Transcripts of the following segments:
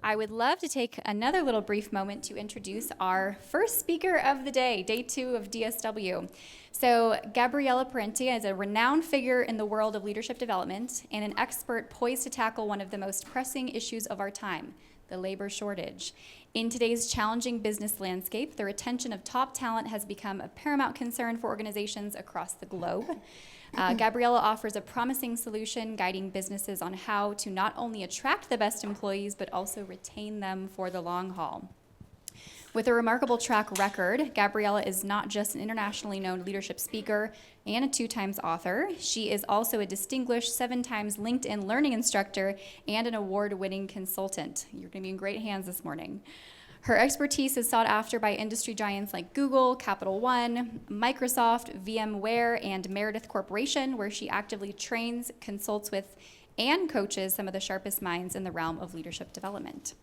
I would love to take another little brief moment to introduce our first speaker of the day, day 2 of DSW. So Gabriella Parenti is a renowned figure in the world of leadership development and an expert poised to tackle one of the most pressing issues of our time, the labor shortage. In today's challenging business landscape, the retention of top talent has become a paramount concern for organizations across the globe. Gabriella offers a promising solution guiding businesses on how to not only attract the best employees, but also retain them for the long haul. With a remarkable track record, Gabriella is not just an internationally known leadership speaker and a 2-times author. She is also a distinguished 7-times LinkedIn learning instructor and an award-winning consultant. You're going to be in great hands this morning. Her expertise is sought after by industry giants like Google, Capital One, Microsoft, VMware, and Meredith Corporation, where she actively trains, consults with, and coaches some of the sharpest minds in the realm of leadership development.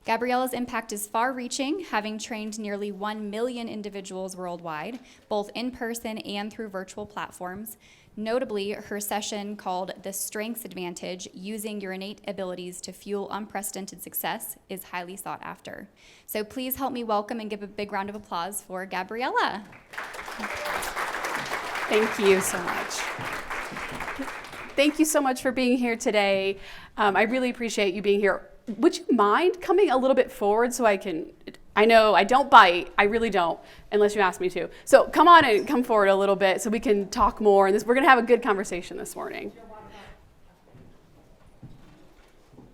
Gabriella's impact is far-reaching, having trained nearly 1 million individuals worldwide, both in person and through virtual platforms. Notably, her session called The Strengths Advantage, Using Your Innate Abilities to Fuel Unprecedented Success, is highly sought after. So please help me welcome and give a big round of applause for Gabriella. Thank you so much. Thank you so much for being here today. I really appreciate you being here. Would you mind coming a little bit forward so I know I don't bite, I really don't, unless you ask me to. So come on and come forward a little bit so we can talk more, and we're gonna have a good conversation this morning.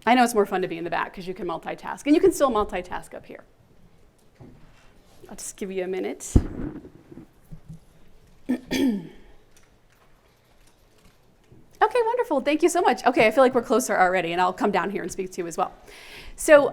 I know it's more fun to be in the back because you can multitask, and you can still multitask up here. I'll just give you a minute. Okay, wonderful. Thank you so much. Okay, I feel like we're closer already, and I'll come down here and speak to you as well. So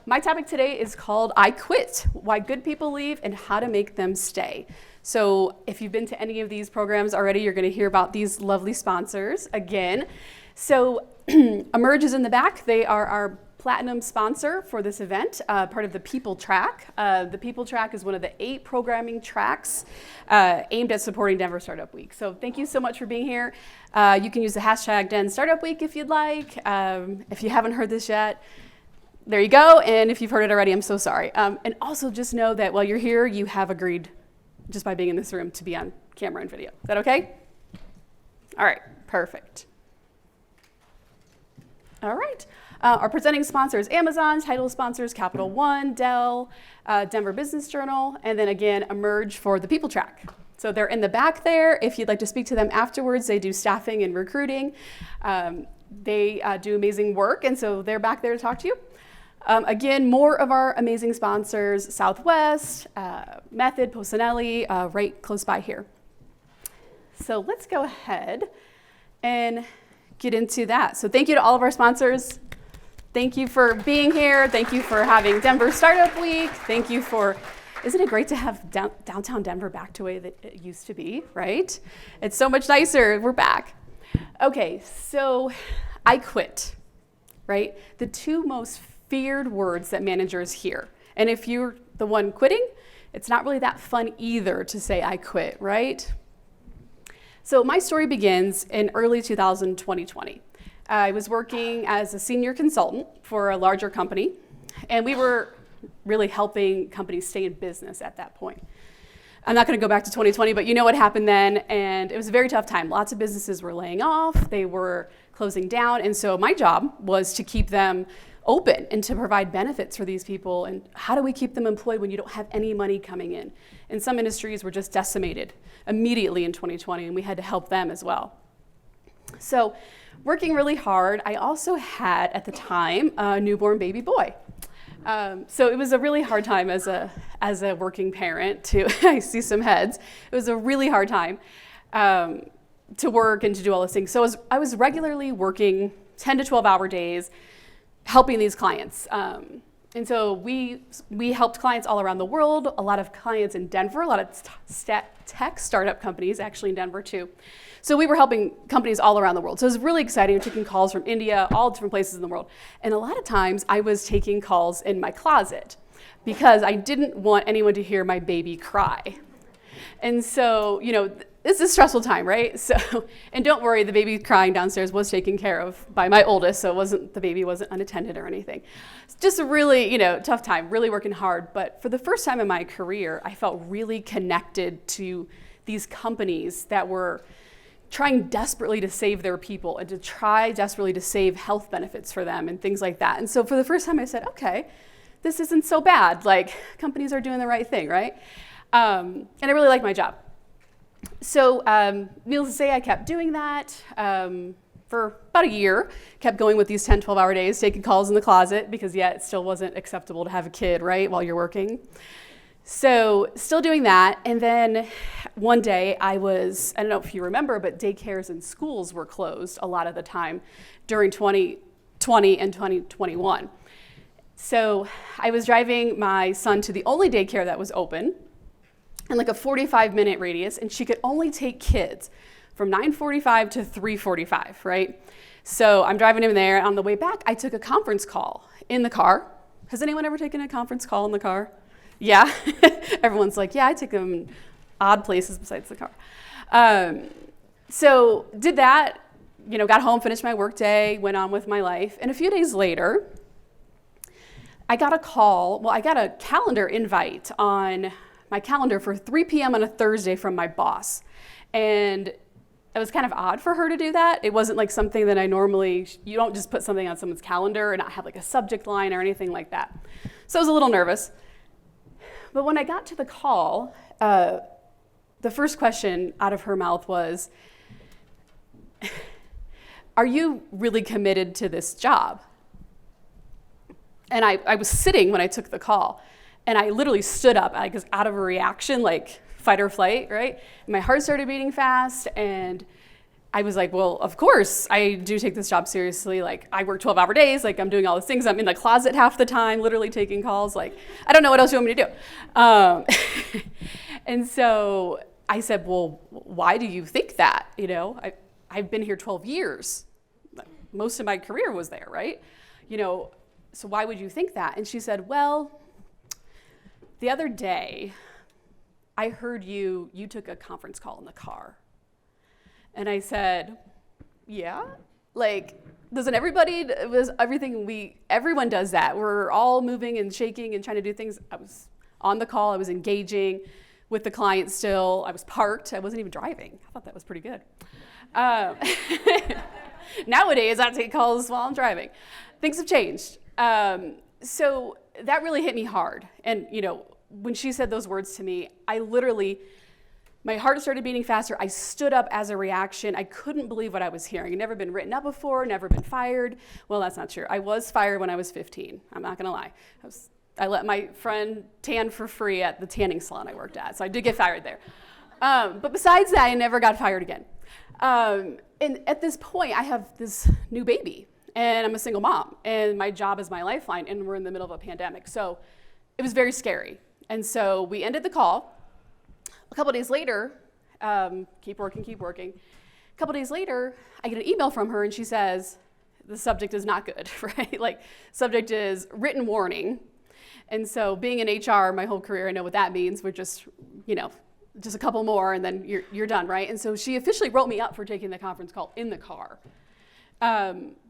my topic today is called I Quit, Why Good People Leave and How to Make Them Stay. So if you've been to any of these programs already, you're going to hear about these lovely sponsors again. So Emerge is in the back. They are our platinum sponsor for this event, part of the People Track. The People Track is one of the 8 programming tracks aimed at supporting Denver Startup Week. So thank you so much for being here. You can use the hashtag Den Startup Week if you'd like. If you haven't heard this yet, there you go. And if you've heard it already, I'm so sorry. And also just know that while you're here, you have agreed, just by being in this room, to be on camera and video. Is that okay? All right, perfect. All right. Our presenting sponsors, Amazon, title sponsors, Capital One, Dell, Denver Business Journal, and then again, Emerge for the People Track. So they're in the back there. If you'd like to speak to them afterwards, they do staffing and recruiting. They do amazing work, and so they're back there to talk to you. Again, more of our amazing sponsors, Southwest, Method, Posanelli, right close by here. So let's go ahead and get into that. So thank you to all of our sponsors. Thank you for being here. Thank you for having Denver Startup Week. Thank you for, isn't it great to have downtown Denver back to the way that it used to be, right? It's so much nicer. We're back. Okay, so I quit, right? The 2 most feared words that managers hear. And if you're the one quitting, it's not really that fun either to say I quit, right? So my story begins in early 2020. I was working as a senior consultant for a larger company, and we were really helping companies stay in business at that point. I'm not going to go back to 2020, but you know what happened then, and it was a very tough time. Lots of businesses were laying off, they were closing down, and so my job was to keep them open and to provide benefits for these people. And how do we keep them employed when you don't have any money coming in? And some industries were just decimated immediately in 2020, and we had to help them as well. So working really hard, I also had at the time a newborn baby boy. So it was a really hard time as a working parent to, I see some heads, it was a really hard time to work and to do all those things. So I was regularly working 10 to 12 hour days, helping these clients. And so we helped clients all around the world, a lot of clients in Denver, a lot of tech startup companies actually in Denver too. So we were helping companies all around the world. So it was really exciting, taking calls from India, all different places in the world. And a lot of times I was taking calls in my closet because I didn't want anyone to hear my baby cry. And so, this is a stressful time, right? So, and don't worry, the baby crying downstairs was taken care of by my oldest, so the baby wasn't unattended or anything. It's just a really, tough time, really working hard. But for the first time in my career, I felt really connected to these companies that were trying desperately to save their people and to try desperately to save health benefits for them and things like that. And so for the first time I said, okay, this isn't so bad. Like, companies are doing the right thing, right? And I really liked my job. So needless to say, I kept doing that for about a year, kept going with these 10, 12-hour days, taking calls in the closet because, it still wasn't acceptable to have a kid, right, while you're working. So still doing that, and then one day I don't know if you remember, but daycares and schools were closed a lot of the time during 2020 and 2021. So I was driving my son to the only daycare that was open in like a 45-minute radius, and she could only take kids from 9:45 to 3:45, right? So I'm driving him there. On the way back, I took a conference call in the car. Has anyone ever taken a conference call in the car? Yeah, everyone's like, yeah, I take them in odd places besides the car. So did that, got home, finished my work day, went on with my life. And a few days later, I got a calendar invite on my calendar for 3 p.m. on a Thursday from my boss. And it was kind of odd for her to do that. It wasn't like something that you don't just put something on someone's calendar and not have like a subject line or anything like that. So I was a little nervous. But when I got to the call, the first question out of her mouth was, are you really committed to this job? And I was sitting when I took the call, and I literally stood up, I guess out of a reaction, like fight or flight, right? And my heart started beating fast, and I was like, well, of course, I do take this job seriously. Like, I work 12-hour days, like I'm doing all these things. I'm in the closet half the time, literally taking calls. Like, I don't know what else you want me to do. And so I said, well, why do you think that? I've been here 12 years. Most of my career was there, right? So why would you think that? And she said, well, the other day, I heard you took a conference call in the car. And I said, yeah, like, doesn't everybody, everyone does that. We're all moving and shaking and trying to do things. I was on the call, I was engaging with the client still. I was parked, I wasn't even driving. I thought that was pretty good. Nowadays, I take calls while I'm driving. Things have changed. So that really hit me hard. And, when she said those words to me, my heart started beating faster. I stood up as a reaction. I couldn't believe what I was hearing. I'd never been written up before, never been fired. Well, that's not true. I was fired when I was 15. I'm not gonna lie. I let my friend tan for free at the tanning salon I worked at, so I did get fired there. But besides that, I never got fired again. And at this point, I have this new baby, and I'm a single mom, and my job is my lifeline, and we're in the middle of a pandemic. So it was very scary. And so we ended the call. A couple days later, keep working. A couple days later, I get an email from her, and she says, the subject is not good, right? Like, subject is written warning. And so being in HR my whole career, I know what that means. We're just, just a couple more, and then you're done, right? And so she officially wrote me up for taking the conference call in the car,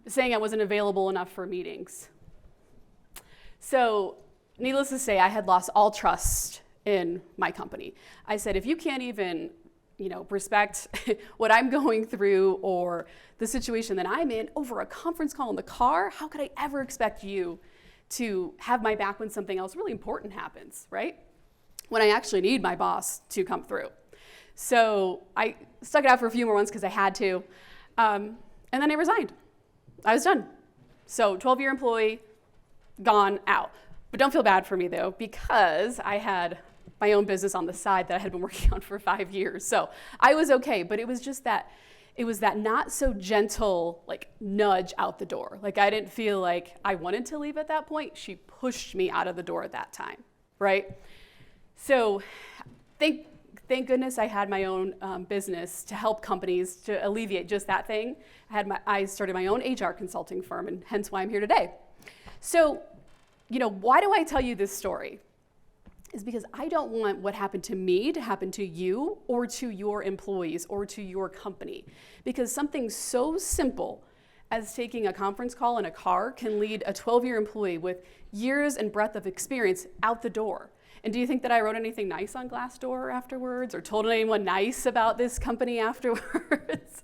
saying I wasn't available enough for meetings. So needless to say, I had lost all trust in my company. I said, if you can't even, respect what I'm going through or the situation that I'm in over a conference call in the car, how could I ever expect you to have my back when something else really important happens, right? When I actually need my boss to come through. So I stuck it out for a few more months because I had to, and then I resigned. I was done. So 12-year employee, gone, out. But don't feel bad for me, though, because I had my own business on the side that I had been working on for 5 years. So I was okay, but it was just that, not so gentle, like, nudge out the door. Like, I didn't feel like I wanted to leave at that point. She pushed me out of the door at that time, right? So thank goodness I had my own business to help companies to alleviate just that thing. I started my own HR consulting firm, and hence why I'm here today. So, why do I tell you this story? is because I don't want what happened to me to happen to you or to your employees or to your company. Because something so simple as taking a conference call in a car can lead a 12-year employee with years and breadth of experience out the door. And do you think that I wrote anything nice on Glassdoor afterwards or told anyone nice about this company afterwards?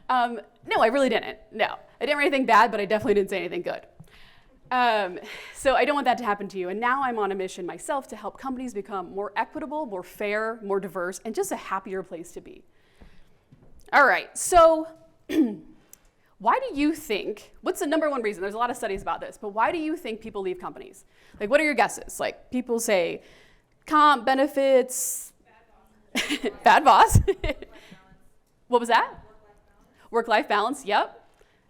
No, I really didn't. No, I didn't write anything bad, but I definitely didn't say anything good. So I don't want that to happen to you. And now I'm on a mission myself to help companies become more equitable, more fair, more diverse, and just a happier place to be. All right, so why do you think, what's the number one reason? There's a lot of studies about this, but why do you think people leave companies? Like, what are your guesses? Like, people say comp, benefits, bad boss. What was that? Work-life balance, yep.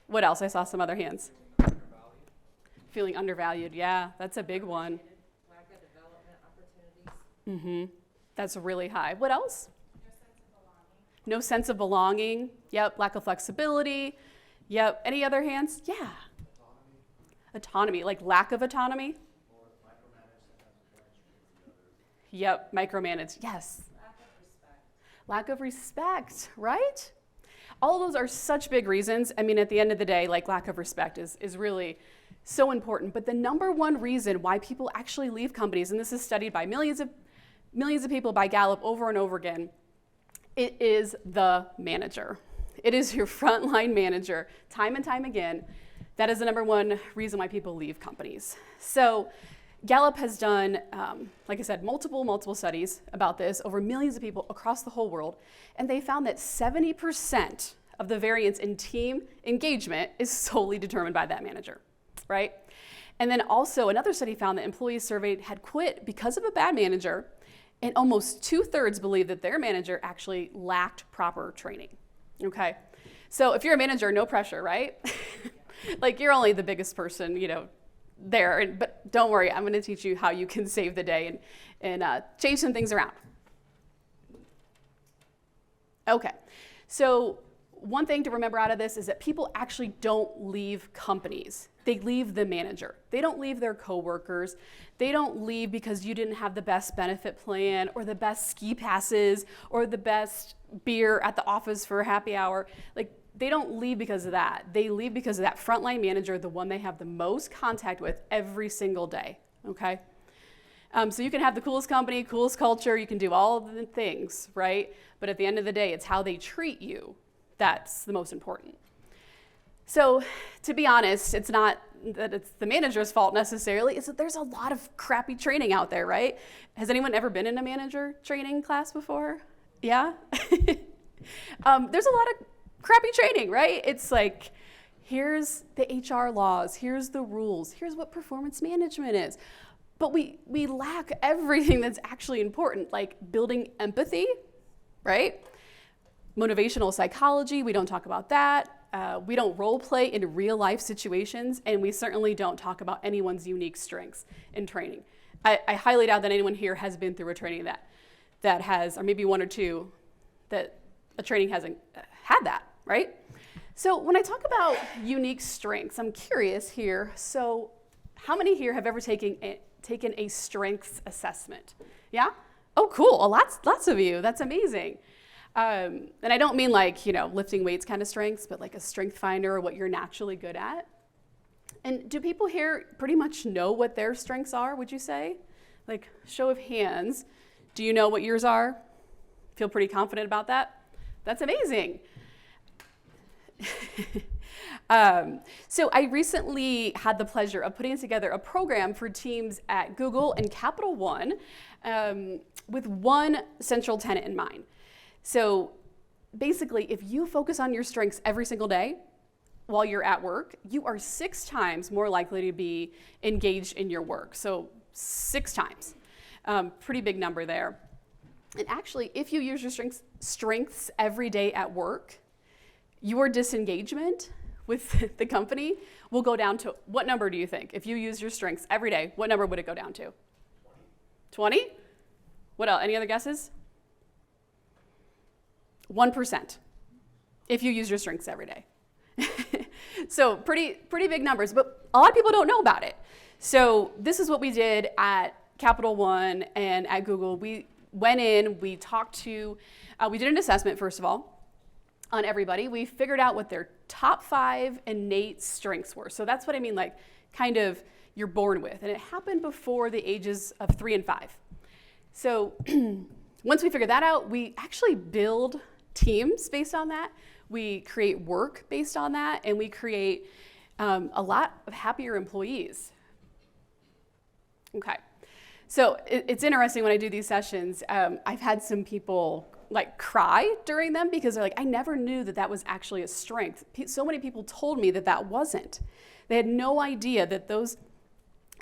What else? I saw some other hands. Feeling undervalued, yeah, that's a big one. Lack of development opportunities. That's really high. What else? No sense of belonging. No sense of belonging, yep. Lack of flexibility, yep. Any other hands? Yeah. Autonomy, like lack of autonomy? Or micromanage sometimes. Yep, micromanage, yes. Lack of respect. Lack of respect, right? All of those are such big reasons. I mean, at the end of the day, like lack of respect is really so important. But the number one reason why people actually leave companies, and this is studied by millions of people by Gallup over and over again, it is the manager. It is your frontline manager, time and time again. That is the number one reason why people leave companies. So Gallup has done, like I said, multiple studies about this over millions of people across the whole world, and they found that 70% of the variance in team engagement is solely determined by that manager, right? And then also another study found that employees surveyed had quit because of a bad manager, and almost 2/3 believe that their manager actually lacked proper training, okay? So if you're a manager, no pressure, right? Like you're only the biggest person, there, but don't worry, I'm gonna teach you how you can save the day and change some things around. Okay, so one thing to remember out of this is that people actually don't leave companies. They leave the manager. They don't leave their coworkers. They don't leave because you didn't have the best benefit plan or the best ski passes or the best beer at the office for a happy hour. Like, they don't leave because of that. They leave because of that frontline manager, the one they have the most contact with every single day, okay? So you can have the coolest company, coolest culture, you can do all of the things, right? But at the end of the day, it's how they treat you that's the most important. So to be honest, it's not that it's the manager's fault necessarily, it's that there's a lot of crappy training out there, right? Has anyone ever been in a manager training class before? Yeah? There's a lot of crappy training, right? It's like, here's the HR laws, here's the rules, here's what performance management is. But we lack everything that's actually important, like building empathy, right? Motivational psychology, we don't talk about that. We don't role play in real life situations, and we certainly don't talk about anyone's unique strengths in training. I highly doubt that anyone here has been through a training that has, or maybe one or two, that a training hasn't had that, right? So when I talk about unique strengths, I'm curious here, so how many here have ever taken a strengths assessment? Yeah? Oh, cool, lots of you, that's amazing. And I don't mean like, lifting weights kind of strengths, but like a strength finder or what you're naturally good at. And do people here pretty much know what their strengths are, would you say? Like, show of hands, do you know what yours are? Feel pretty confident about that? That's amazing. So I recently had the pleasure of putting together a program for teams at Google and Capital One with one central tenet in mind. So basically, if you focus on your strengths every single day while you're at work, you are 6 times more likely to be engaged in your work. So 6 times, pretty big number there. And actually, if you use your strengths every day at work, your disengagement with the company will go down to, what number do you think? If you use your strengths every day, what number would it go down to? 20? What else? Any other guesses? 1%, if you use your strengths every day. So pretty big numbers, but a lot of people don't know about it. So this is what we did at Capital One and at Google, we went in, we talked to, we did an assessment, first of all, on everybody. We figured out what their top 5 innate strengths were. So that's what I mean, like kind of you're born with. And it happened before the ages of 3 and 5. So once we figured that out, we actually build teams based on that. We create work based on that, and we create a lot of happier employees. Okay, so it's interesting when I do these sessions, I've had some people like cry during them because they're like, I never knew that that was actually a strength. So many people told me that that wasn't. They had no idea that those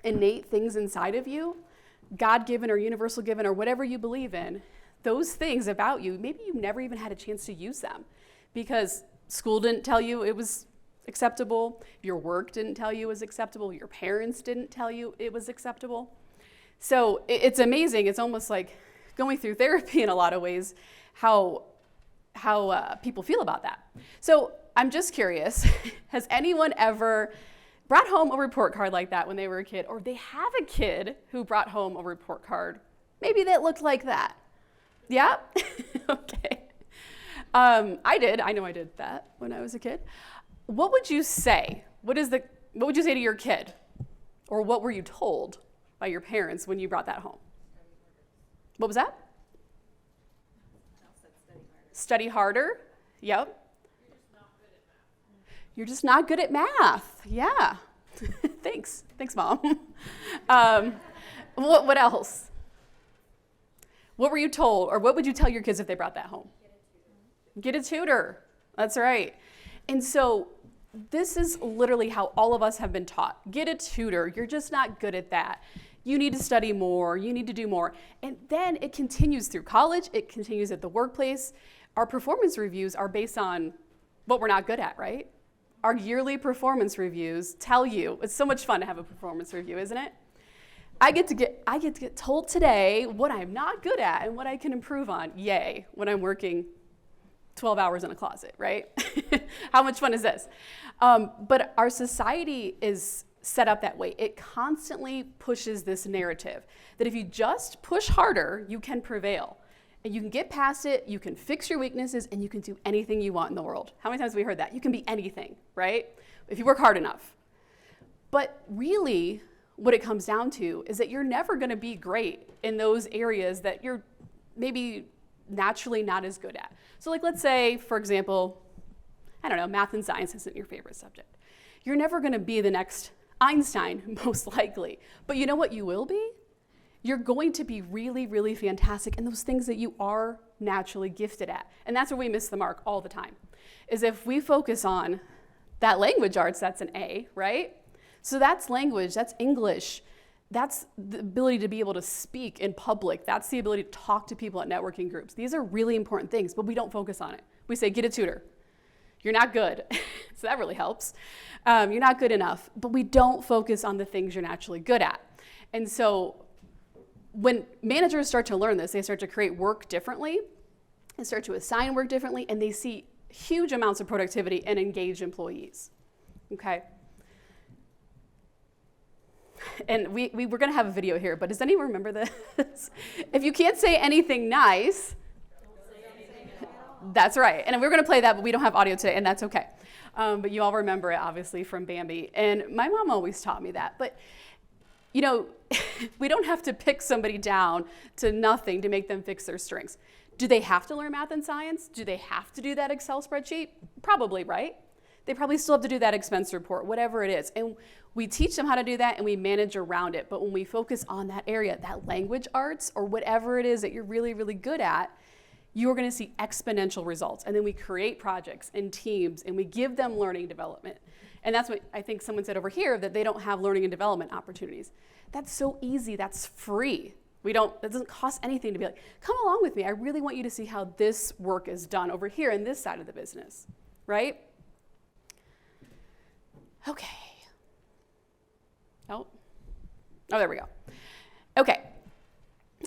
innate things inside of you, God-given or universal given or whatever you believe in, those things about you, maybe you never even had a chance to use them because school didn't tell you it was acceptable, your work didn't tell you it was acceptable, your parents didn't tell you it was acceptable. So it's amazing. It's almost like going through therapy in a lot of ways, how people feel about that. So I'm just curious, has anyone ever brought home a report card like that when they were a kid, or they have a kid who brought home a report card, maybe that looked like that? Yeah? Okay. I know I did that when I was a kid. What would you say? What would you say to your kid? Or what were you told by your parents when you brought that home? What was that? Study harder. Yep. You're just not good at math. Yeah. Thanks, Mom. What else? What were you told, or what would you tell your kids if they brought that home? Get a tutor. That's right. And so this is literally how all of us have been taught. Get a tutor. You're just not good at that. You need to study more. You need to do more. And then it continues through college. It continues at the workplace. Our performance reviews are based on what we're not good at, right? Our yearly performance reviews tell you, it's so much fun to have a performance review, isn't it? I get to get told today what I'm not good at and what I can improve on. Yay, when I'm working 12 hours in a closet, right? How much fun is this? But our society is set up that way. It constantly pushes this narrative that if you just push harder, you can prevail. And you can get past it, you can fix your weaknesses, and you can do anything you want in the world. How many times have we heard that? You can be anything, right? If you work hard enough. But really, what it comes down to is that you're never going to be great in those areas that you're maybe naturally not as good at. So like, let's say, for example, I don't know, math and science isn't your favorite subject. You're never going to be the next Einstein, most likely. But you know what you will be? You're going to be really, really fantastic in those things that you are naturally gifted at. And that's where we miss the mark all the time, is if we focus on that language arts, that's an A, right? So that's language, that's English, that's the ability to be able to speak in public, that's the ability to talk to people at networking groups. These are really important things, but we don't focus on it. We say, get a tutor. You're not good. So that really helps. You're not good enough, but we don't focus on the things you're naturally good at. And so when managers start to learn this, they start to create work differently, and start to assign work differently, and they see huge amounts of productivity and engaged employees, okay? And we're gonna have a video here, but does anyone remember this? If you can't say anything nice, that's right. And we're gonna play that, but we don't have audio today, and that's okay. But you all remember it, obviously, from Bambi. And my mom always taught me that. But, you know, we don't have to pick somebody down to nothing to make them fix their strengths. Do they have to learn math and science? Do they have to do that Excel spreadsheet? Probably, right? They probably still have to do that expense report, whatever it is. And we teach them how to do that and we manage around it. But when we focus on that area, that language arts or whatever it is that you're really, really good at, you're gonna see exponential results. And then we create projects and teams and we give them learning development. And that's what I think someone said over here, that they don't have learning and development opportunities. That's so easy, that's free. That doesn't cost anything to be like, come along with me. I really want you to see how this work is done over here in this side of the business, right? Okay. Oh, there we go. Okay.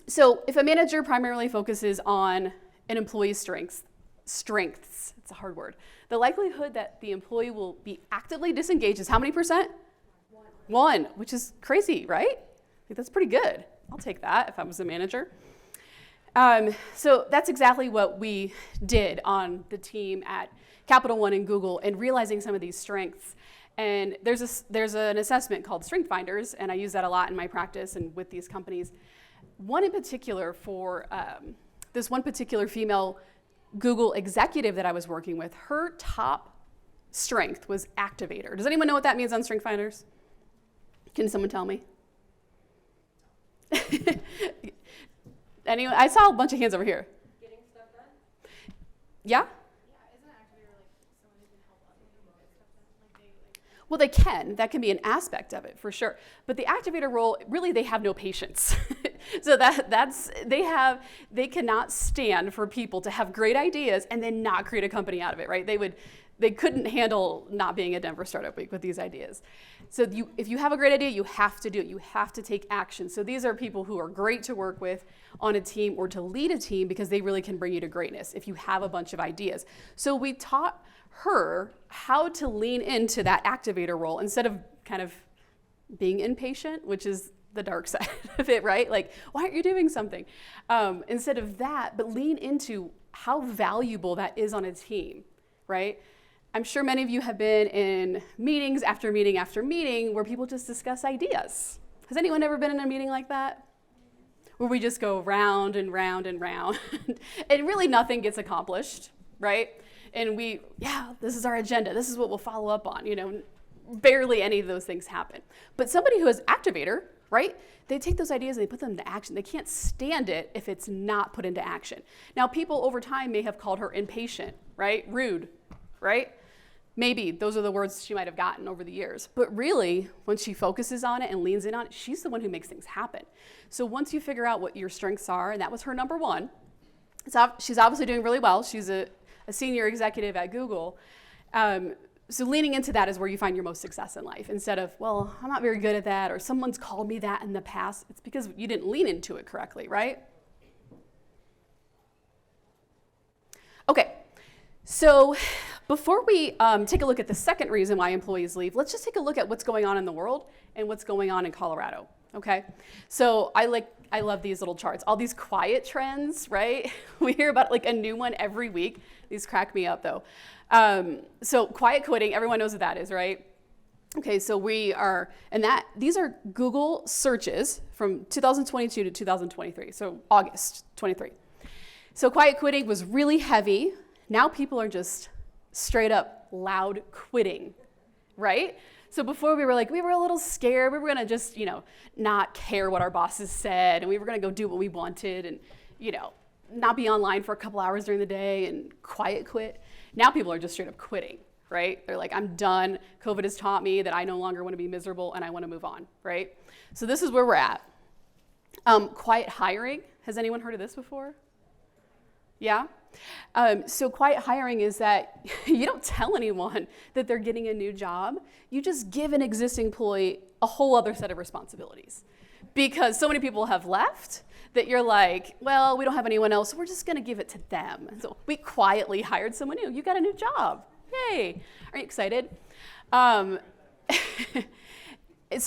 So if a manager primarily focuses on an employee's strengths, it's a hard word, the likelihood that the employee will be actively disengaged is how many percent? 1, which is crazy, right? I think that's pretty good. I'll take that if I was a manager. So that's exactly what we did on the team at Capital One and Google, and realizing some of these strengths. And there's an assessment called Strength Finders, and I use that a lot in my practice and with these companies. One in particular for this one particular female Google executive that I was working with, her top strength was activator. Does anyone know what that means on Strength Finders? Can someone tell me? Anyone? I saw a bunch of hands over here. Getting stuff done? Yeah? Isn't an activator like someone who can help other people get stuff done? Well, they can. That can be an aspect of it for sure. But the activator role, really, they have no patience. So they cannot stand for people to have great ideas and then not create a company out of it, right? They couldn't handle not being a Denver Startup Week with these ideas. So if you have a great idea, you have to do it. You have to take action. So these are people who are great to work with on a team or to lead a team because they really can bring you to greatness if you have a bunch of ideas. So we taught her how to lean into that activator role instead of kind of being impatient, which is the dark side of it, right? Like, why aren't you doing something? Instead of that, but lean into how valuable that is on a team, right? I'm sure many of you have been in meetings after meeting after meeting where people just discuss ideas. Has anyone ever been in a meeting like that? Where we just go round and round and round and really nothing gets accomplished, right? And this is our agenda. This is what we'll follow up on, barely any of those things happen. But somebody who is activator, right? They take those ideas and they put them into action. They can't stand it if it's not put into action. Now, people over time may have called her impatient, right? Rude, right? Maybe those are the words she might have gotten over the years. But really, when she focuses on it and leans in on it, she's the one who makes things happen. So once you figure out what your strengths are, and that was her number one, she's obviously doing really well. She's a senior executive at Google. So leaning into that is where you find your most success in life. Instead of, well, I'm not very good at that, or someone's called me that in the past. It's because you didn't lean into it correctly, right? Okay, so before we take a look at the second reason why employees leave, let's just take a look at what's going on in the world and what's going on in Colorado, okay? So I love these little charts, all these quiet trends, right? We hear about like a new one every week. These crack me up though. So quiet quitting, everyone knows what that is, right? Okay, so these are Google searches from 2022 to 2023, so August 23. So quiet quitting was really heavy. Now people are just straight up loud quitting, right? So before we were a little scared. We were gonna just, not care what our bosses said, and we were gonna go do what we wanted and, not be online for a couple hours during the day and quiet quit. Now people are just straight up quitting, right? They're like, I'm done. COVID has taught me that I no longer wanna be miserable and I wanna move on, right? So this is where we're at. Quiet hiring, has anyone heard of this before? Yeah? So quiet hiring is that you don't tell anyone that they're getting a new job. You just give an existing employee a whole other set of responsibilities. Because so many people have left that you're like, well, we don't have anyone else, so we're just gonna give it to them. So we quietly hired someone new. You got a new job. Yay. Are you excited? So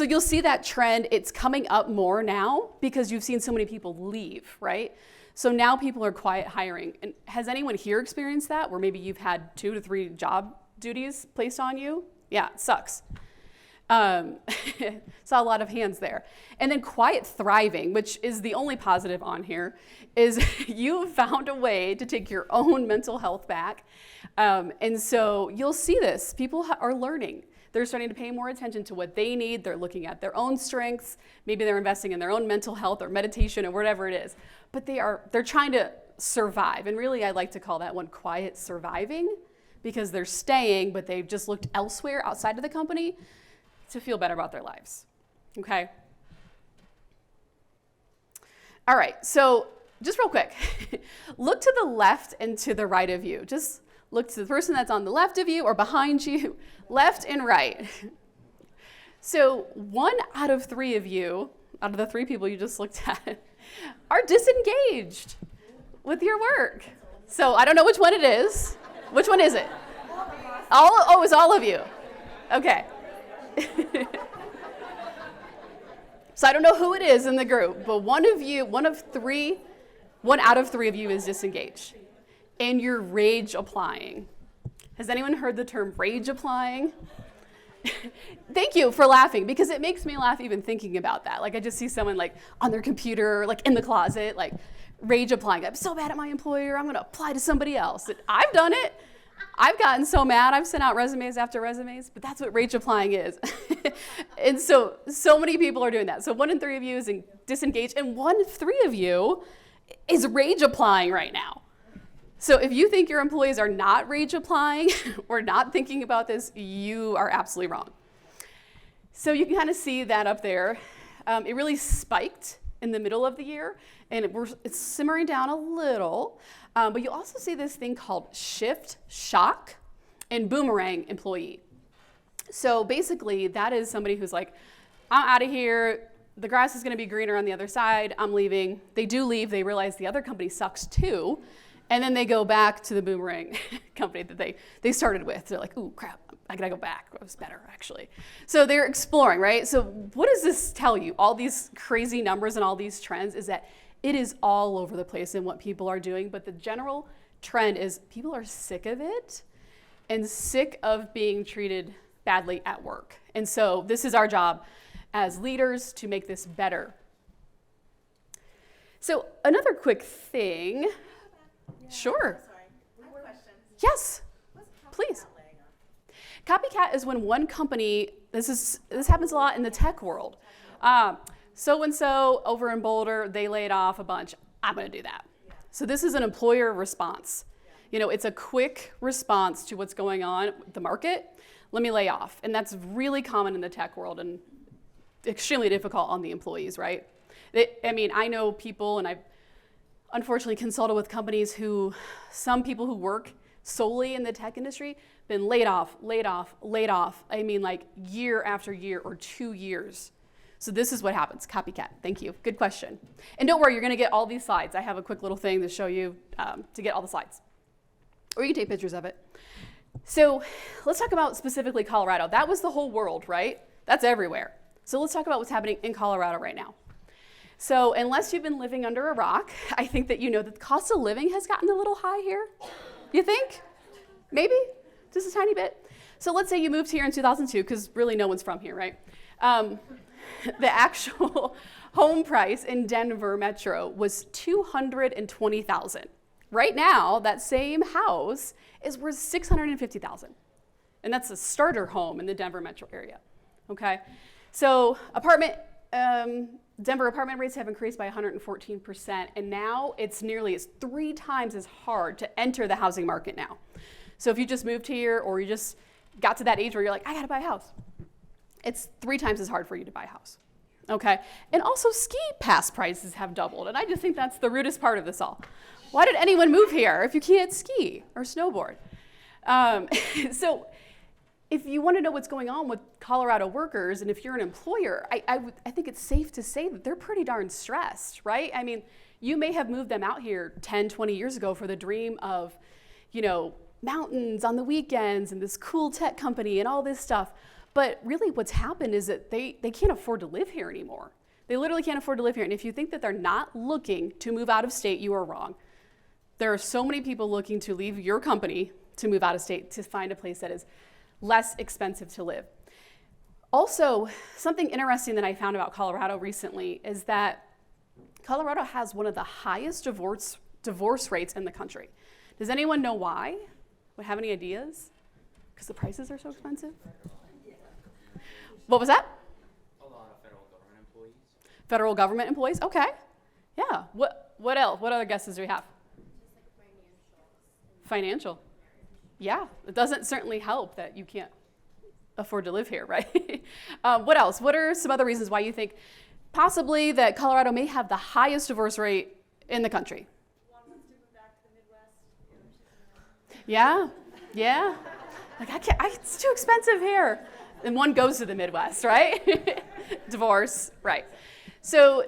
you'll see that trend. It's coming up more now because you've seen so many people leave, right? So now people are quiet hiring. And has anyone here experienced that, where maybe you've had 2 to 3 job duties placed on you? Yeah, it sucks. Saw a lot of hands there. And then quiet thriving, which is the only positive on here, is you found a way to take your own mental health back. And so you'll see this. People are learning. They're starting to pay more attention to what they need. They're looking at their own strengths. Maybe they're investing in their own mental health or meditation or whatever it is. But they're trying to survive. And really, I like to call that one quiet surviving, because they're staying, but they've just looked elsewhere outside of the company to feel better about their lives, okay? All right, so just real quick, look to the left and to the right of you. Just look to the person that's on the left of you or behind you, left and right. So 1 out of 3 of you, out of the 3 people you just looked at, are disengaged with your work. So I don't know which one it is. Which one is it? It's all of you. Okay. So I don't know who it is in the group, but one out of three of you is disengaged. And you're rage applying. Has anyone heard the term rage applying? Thank you for laughing, because it makes me laugh even thinking about that. Like I just see someone like on their computer, like in the closet, like rage applying. I'm so mad at my employer, I'm gonna apply to somebody else. And I've done it. I've gotten so mad, I've sent out resumes after resumes, but that's what rage applying is. And so many people are doing that. So 1 in 3 of you is disengaged, and 1 in 3 of you is rage applying right now. So if you think your employees are not rage applying or not thinking about this, you are absolutely wrong. So you can kind of see that up there. It really spiked in the middle of the year, and it's simmering down a little. But you also see this thing called shift shock and boomerang employee. So basically, that is somebody who's like, I'm out of here. The grass is going to be greener on the other side. I'm leaving. They do leave. They realize the other company sucks too. And then they go back to the boomerang company that they started with. They're like, ooh, crap, I gotta go back. It was better, actually. So they're exploring, right? So what does this tell you? All these crazy numbers and all these trends is that it is all over the place in what people are doing. But the general trend is people are sick of it and sick of being treated badly at work. And so this is our job as leaders to make this better. So another quick thing. Sure. Sorry, I have questions. Yes, please. Copycat is when one company, this happens a lot in the tech world. So-and-so over in Boulder, they laid off a bunch. I'm gonna do that. Yeah. So this is an employer response. Yeah. You know, it's a quick response to what's going on with the market. Let me lay off. And that's really common in the tech world and extremely difficult on the employees, right? I know people, and I've unfortunately consulted with companies some people who work solely in the tech industry, been laid off, like year after year or 2 years. So this is what happens, copycat. Thank you, good question. And don't worry, you're gonna get all these slides. I have a quick little thing to show you to get all the slides. Or you can take pictures of it. So let's talk about specifically Colorado. That was the whole world, right? That's everywhere. So let's talk about what's happening in Colorado right now. So unless you've been living under a rock, I think that you know that the cost of living has gotten a little high here. You think? Maybe? Just a tiny bit? So let's say you moved here in 2002, because really no one's from here, right? The actual home price in Denver Metro was $220,000. Right now, that same house is worth $650,000. And that's a starter home in the Denver Metro area, okay? So Denver apartment rates have increased by 114%, and now it's 3 times as hard to enter the housing market now. So if you just moved here or you just got to that age where you're like, I gotta buy a house, it's 3 times as hard for you to buy a house, okay? And also ski pass prices have doubled, and I just think that's the rudest part of this all. Why did anyone move here if you can't ski or snowboard? So if you want to know what's going on with Colorado workers, and if you're an employer, I think it's safe to say that they're pretty darn stressed, right? I mean, you may have moved them out here 10, 20 years ago for the dream of, mountains on the weekends and this cool tech company and all this stuff. But really what's happened is that they can't afford to live here anymore. They literally can't afford to live here. And if you think that they're not looking to move out of state, you are wrong. There are so many people looking to leave your company to move out of state to find a place that is less expensive to live. Also, something interesting that I found about Colorado recently is that Colorado has one of the highest divorce rates in the country. Does anyone know why? Would have any ideas? Because the prices are so expensive? What was that? A lot of federal government employees. Federal government employees? Okay. Yeah. What else? What other guesses do we have? Just like Financial. Yeah. It doesn't certainly help that you can't afford to live here, right? What else? What are some other reasons why you think possibly that Colorado may have the highest divorce rate in the country? One wants to move back to the Midwest. The other she's in Yeah. Like it's too expensive here. And one goes to the Midwest, right? Divorce, right. So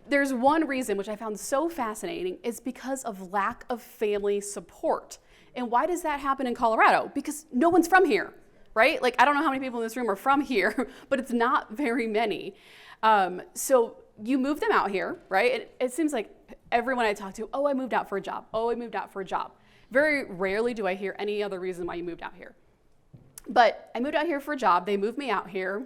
there's one reason which I found so fascinating is because of lack of family support. And why does that happen in Colorado? Because no one's from here, right? Like I don't know how many people in this room are from here, but it's not very many. So you move them out here, right? It seems like everyone I talk to, oh, I moved out for a job. Oh, I moved out for a job. Very rarely do I hear any other reason why you moved out here. But I moved out here for a job. They moved me out here.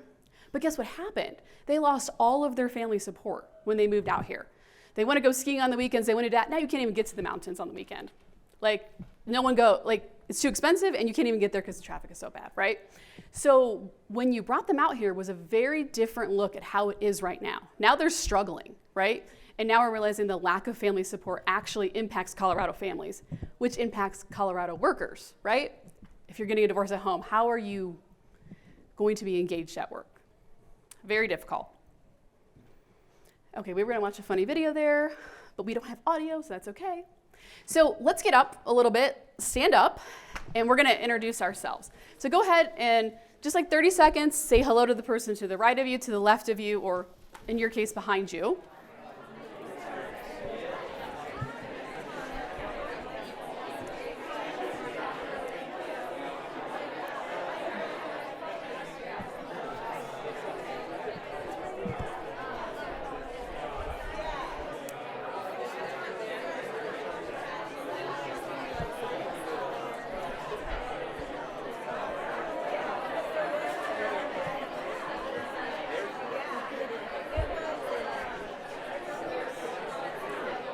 But guess what happened? They lost all of their family support when they moved out here. They want to go skiing on the weekends. They want to do that. Now you can't even get to the mountains on the weekend. Like, no one go, like, it's too expensive and you can't even get there because the traffic is so bad, right? So when you brought them out here was a very different look at how it is right now. Now they're struggling, right? And now we're realizing the lack of family support actually impacts Colorado families, which impacts Colorado workers, right? If you're getting a divorce at home, how are you going to be engaged at work? Very difficult. Okay, we were gonna watch a funny video there, but we don't have audio, so that's okay. So let's get up a little bit, stand up, and we're gonna introduce ourselves. So go ahead and just like 30 seconds, say hello to the person to the right of you, to the left of you, or in your case, behind you.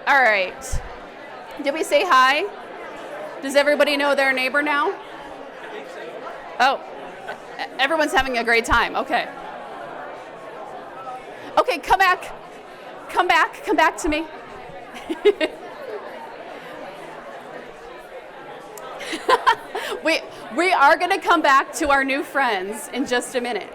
All right. Did we say hi? Does everybody know their neighbor now? Oh, everyone's having a great time. Okay. Okay, come back. Come back to me. We are going to come back to our new friends in just a minute.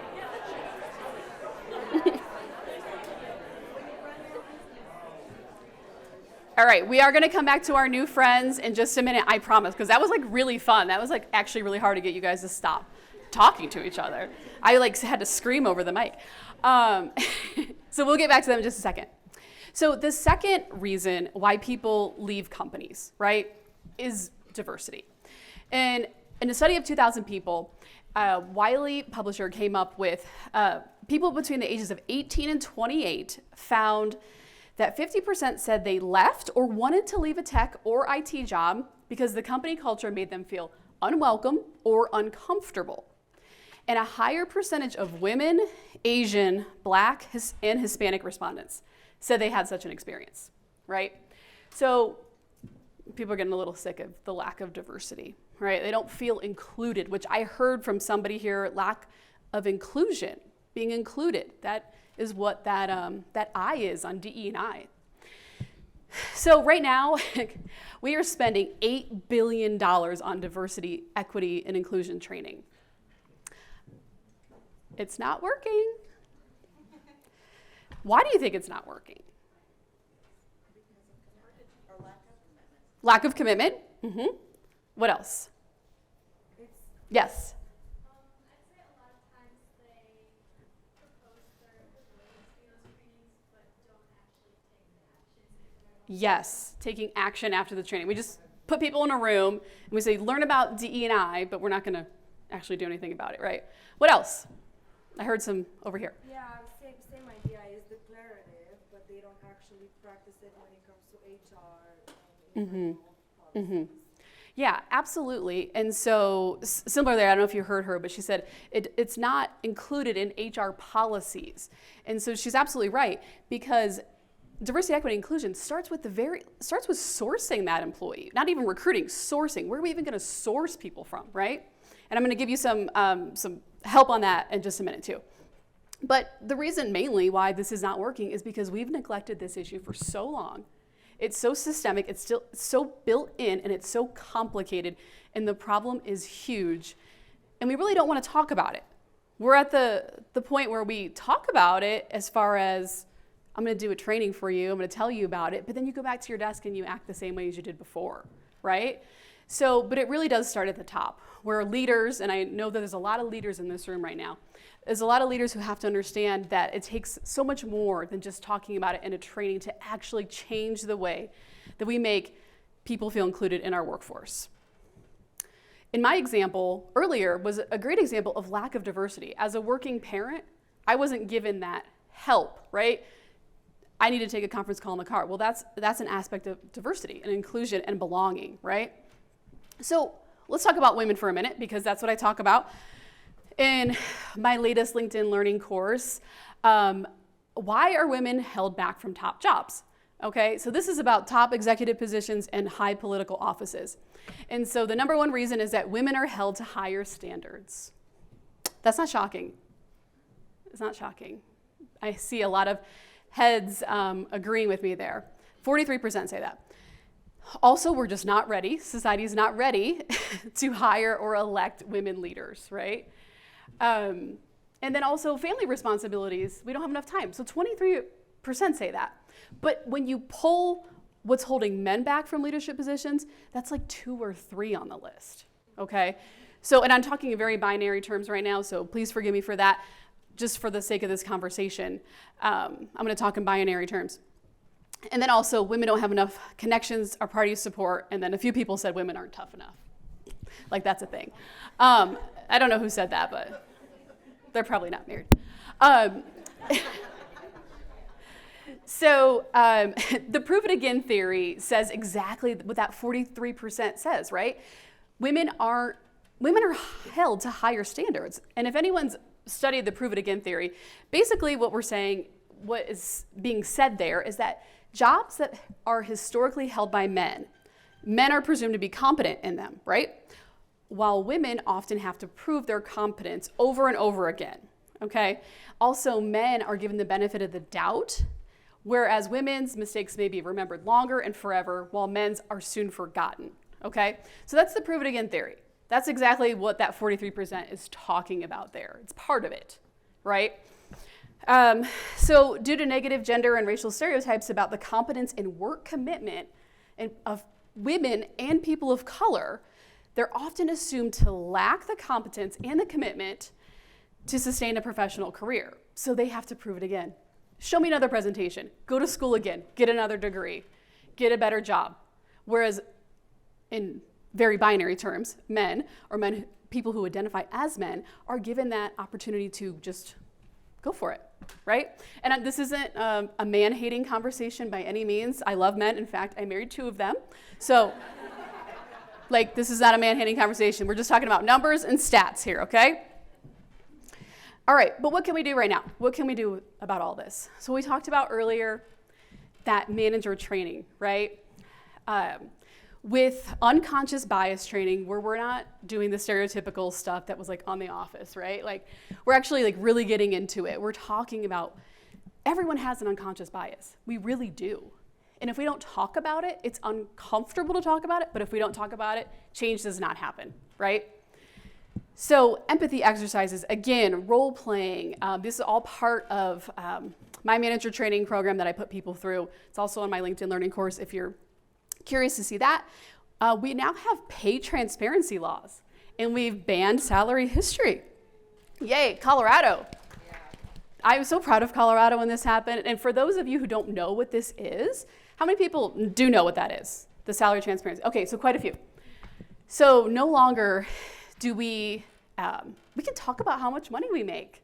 All right, we are going to come back to our new friends in just a minute, I promise, because that was like really fun. That was like actually really hard to get you guys to stop talking to each other. I like had to scream over the mic. So we'll get back to them in just a second. So the second reason why people leave companies, right, is diversity. And in a study of 2,000 people, Wiley Publisher came up with people between the ages of 18 and 28 found that 50% said they left or wanted to leave a tech or IT job because the company culture made them feel unwelcome or uncomfortable. And a higher percentage of women, Asian, Black, and Hispanic respondents said they had such an experience, right? So people are getting a little sick of the lack of diversity, right? They don't feel included, which I heard from somebody here, lack of inclusion, being included. That is what that I is on DE&I. So right now, we are spending $8 billion on diversity, equity, and inclusion training. It's not working. Why do you think it's not working? Lack of commitment. Mm-hmm. What else? Yes. I'd say a lot of times they propose their trainings, but don't actually take the actions. Yes, taking action after the training. We just put people in a room and we say, learn about DE&I, but we're not going to actually do anything about it, right? What else? I heard some over here. Yeah, same idea is declarative, but they don't actually practice it when it comes to HR and policies. Yeah, absolutely. And so similarly, I don't know if you heard her, but she said it's not included in HR policies. And so she's absolutely right, because diversity, equity, inclusion starts with sourcing that employee, not even recruiting, sourcing. Where are we even going to source people from, right? And I'm going to give you some help on that in just a minute too. But the reason mainly why this is not working is because we've neglected this issue for so long. It's so systemic, it's still so built in, and it's so complicated, and the problem is huge. And we really don't want to talk about it. We're at the point where we talk about it as far as, I'm going to do a training for you, I'm going to tell you about it, but then you go back to your desk and you act the same way as you did before, right? So, but it really does start at the top, where leaders, and I know that there's a lot of leaders in this room right now, there's a lot of leaders who have to understand that it takes so much more than just talking about it in a training to actually change the way that we make people feel included in our workforce. In my example earlier was a great example of lack of diversity. As a working parent, I wasn't given that help, right? I need to take a conference call in the car. Well, that's an aspect of diversity and inclusion and belonging, right? So let's talk about women for a minute, because that's what I talk about in my latest LinkedIn Learning course. Why are women held back from top jobs? Okay, so this is about top executive positions and high political offices. And so the number one reason is that women are held to higher standards. That's not shocking. It's not shocking. I see a lot of heads agreeing with me there. 43% say that. Also, we're just not ready. Society is not ready to hire or elect women leaders, right? And then also family responsibilities. We don't have enough time. So 23% say that. But when you pull what's holding men back from leadership positions, that's like 2 or 3 on the list, okay? So, and I'm talking in very binary terms right now, so please forgive me for that. Just for the sake of this conversation, I'm gonna talk in binary terms. And then also, women don't have enough connections or party support, and then a few people said women aren't tough enough. Like, that's a thing. I don't know who said that, but they're probably not married. So the prove it again theory says exactly what that 43% says, right? Women are held to higher standards. And if anyone's studied the prove it again theory, basically what we're saying, what is being said there is that jobs that are historically held by men are presumed to be competent in them, right? While women often have to prove their competence over and over again, okay? Also, men are given the benefit of the doubt, whereas women's mistakes may be remembered longer and forever, while men's are soon forgotten, okay? So that's the prove it again theory. That's exactly what that 43% is talking about there. It's part of it, right? So due to negative gender and racial stereotypes about the competence and work commitment of women and people of color, they're often assumed to lack the competence and the commitment to sustain a professional career. So they have to prove it again. Show me another presentation, go to school again, get another degree, get a better job. Whereas in very binary terms, people who identify as men are given that opportunity to just go for it, right? And this isn't a man-hating conversation by any means. I love men. In fact, I married 2 of them. So, like, this is not a man-hating conversation. We're just talking about numbers and stats here, okay? All right, but what can we do right now? What can we do about all this? So we talked about earlier that manager training, right? With unconscious bias training, where we're not doing the stereotypical stuff that was like on The Office, right? Like, we're actually like really getting into it. We're talking about everyone has an unconscious bias. We really do. And if we don't talk about it, it's uncomfortable to talk about it, but if we don't talk about it, change does not happen, right? So empathy exercises, again, role playing, this is all part of my manager training program that I put people through. It's also on my LinkedIn Learning course if you're curious to see that. We now have pay transparency laws, and we've banned salary history. Yay, Colorado. Yeah. I was so proud of Colorado when this happened. And for those of you who don't know what this is, how many people do know what that is? The salary transparency. Okay, so quite a few. So no longer do we can talk about how much money we make.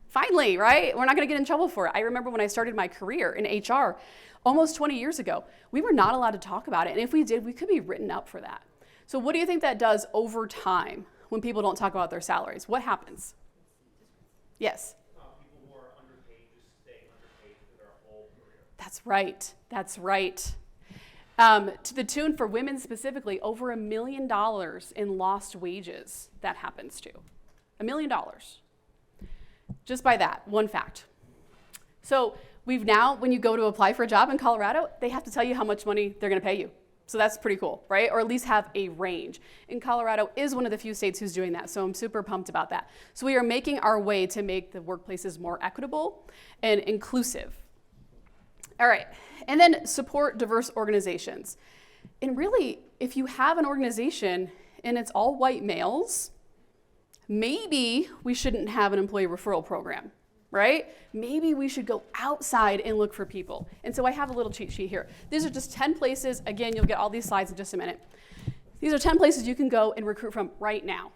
Finally, right? We're not gonna get in trouble for it. I remember when I started my career in HR, almost 20 years ago, we were not allowed to talk about it. And if we did, we could be written up for that. So what do you think that does over time when people don't talk about their salaries? What happens? Yes? People who are underpaid just stay underpaid for their whole career. That's right. That's right. To the tune for women specifically, over $1 million in lost wages that happens to. $1 million. Just by that, one fact. So we've now, when you go to apply for a job in Colorado, they have to tell you how much money they're gonna pay you. So that's pretty cool, right? Or at least have a range. And Colorado is one of the few states who's doing that, so I'm super pumped about that. So we are making our way to make the workplaces more equitable and inclusive. All right, and then support diverse organizations. And really, if you have an organization and it's all white males, maybe we shouldn't have an employee referral program, right? Maybe we should go outside and look for people. And so I have a little cheat sheet here. These are just 10 places. Again, you'll get all these slides in just a minute. These are 10 places you can go and recruit from right now.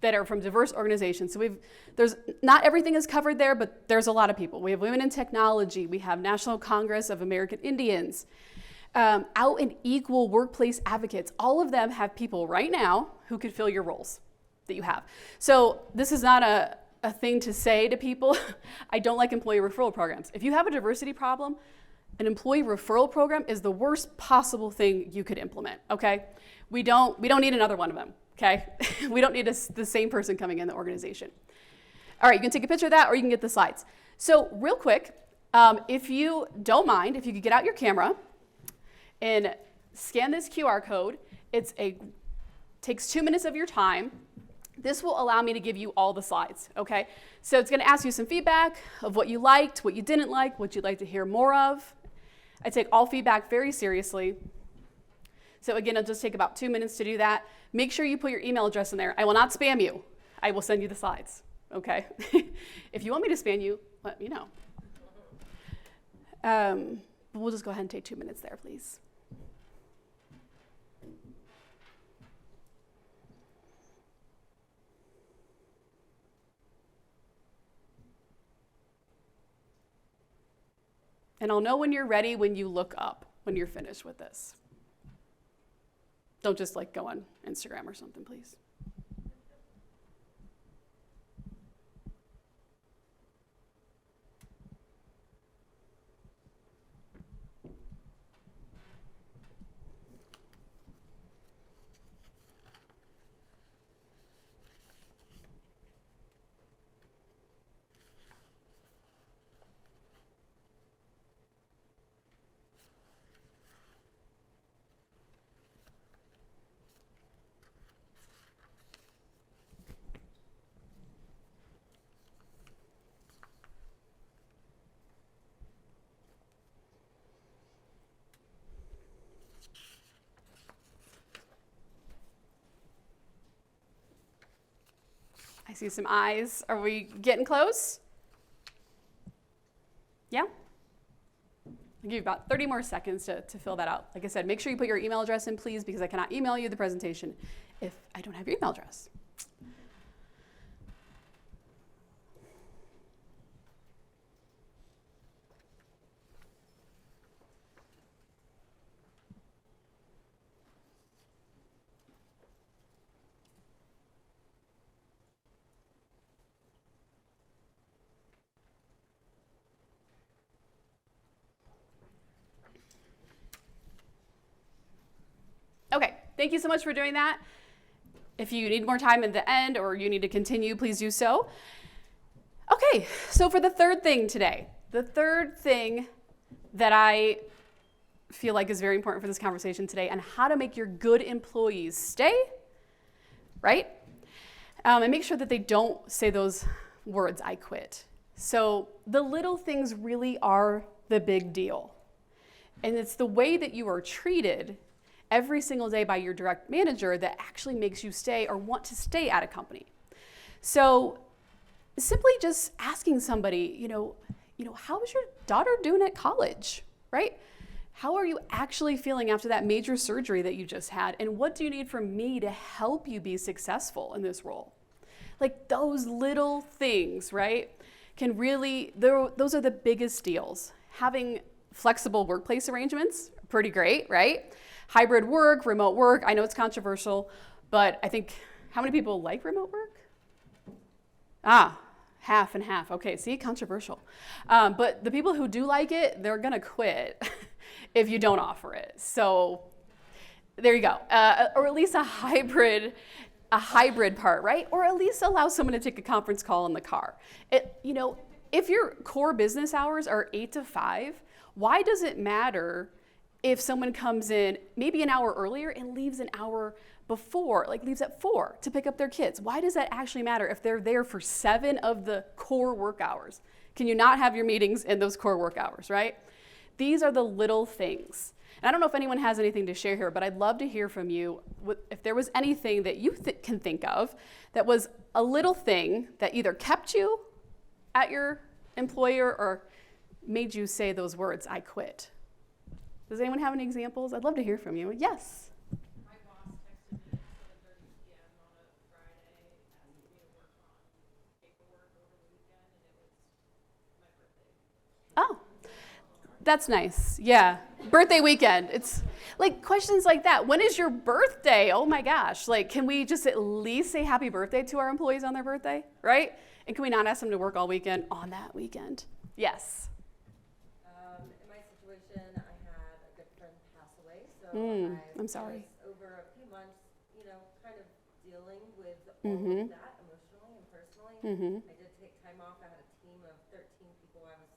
that are from diverse organizations. So there's not everything is covered there, but there's a lot of people. We have Women in Technology. We have National Congress of American Indians. Out and Equal Workplace Advocates. All of them have people right now who could fill your roles that you have. So this is not a thing to say to people, I don't like employee referral programs. If you have a diversity problem, an employee referral program is the worst possible thing you could implement, okay? We don't need another one of them, okay? We don't need the same person coming in the organization. All right, you can take a picture of that or you can get the slides. So real quick, if you don't mind, if you could get out your camera and scan this QR code, takes 2 minutes of your time. This will allow me to give you all the slides, okay? So it's gonna ask you some feedback of what you liked, what you didn't like, what you'd like to hear more of. I take all feedback very seriously. So again, it'll just take about 2 minutes to do that. Make sure you put your email address in there. I will not spam you. I will send you the slides, okay? If you want me to spam you, let me know. But we'll just go ahead and take 2 minutes there, please. And I'll know when you're ready when you look up, when you're finished with this. Don't just like go on Instagram or something, please. I see some eyes. Are we getting close? Yeah? I'll give you about 30 more seconds to fill that out. Like I said, make sure you put your email address in, please, because I cannot email you the presentation if I don't have your email address. Okay, thank you so much for doing that. If you need more time at the end or you need to continue, please do so. Okay, so for the third thing today, the third thing that I feel like is very important for this conversation today and how to make your good employees stay, right? And make sure that they don't say those words, I quit. So the little things really are the big deal. And it's the way that you are treated every single day by your direct manager that actually makes you stay or want to stay at a company. So simply just asking somebody, how is your daughter doing at college, right? How are you actually feeling after that major surgery that you just had? And what do you need from me to help you be successful in this role? Like those little things, right, can really, those are the biggest deals. Having flexible workplace arrangements, pretty great, right? Hybrid work, remote work, I know it's controversial, but I think, how many people like remote work? Half and half. Okay, see, controversial. But the people who do like it, they're gonna quit if you don't offer it. So there you go. Or at least a hybrid part, right? Or at least allow someone to take a conference call in the car. If your core business hours are 8 to 5, why does it matter if someone comes in maybe an hour earlier and leaves an hour before, like leaves at 4 to pick up their kids? Why does that actually matter if they're there for 7 of the core work hours? Can you not have your meetings in those core work hours, right? These are the little things. And I don't know if anyone has anything to share here, but I'd love to hear from you if there was anything that you can think of that was a little thing that either kept you at your employer or made you say those words, I quit. Does anyone have any examples? I'd love to hear from you. Yes? My boss texted me at 7:30 p.m. on a Friday That's nice. Yeah. Birthday weekend. It's like questions like that. When is your birthday? Oh my gosh. Like, can we just at least say happy birthday to our employees on their birthday, right? And can we not ask them to work all weekend on that weekend? Yes. In my situation, I had a good friend pass away, so I'm sorry. was over a few months, kind of dealing with all of that emotionally and personally. I did take time off. I had a team of 13 people I was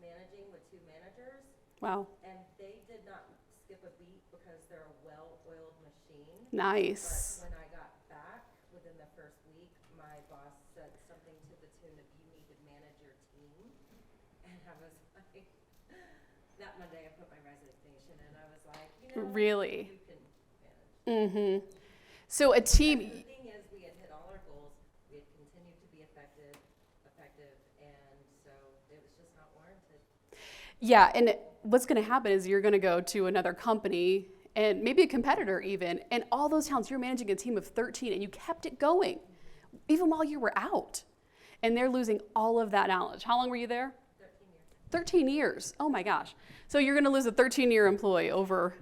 managing with 2 managers, Wow. and they did not skip a beat because they're a well-oiled machine. Nice. But when I got back within the first week, my boss said something to the tune of, "You need to manage your team," and I was like, that Monday I put my resignation, and I was like, Really? you can manage. So a The team, thing is, we had hit all our goals, we had continued to be effective, and so it was just not warranted. yeah, and what's going to happen is you're going to go to another company and maybe a competitor even, and all those towns, you're managing a team of 13 and you kept it going even while you were out. And they're losing all of that knowledge. How long were you there? 13 years. 13 years. Oh my gosh. So you're going to lose a 13-year employee over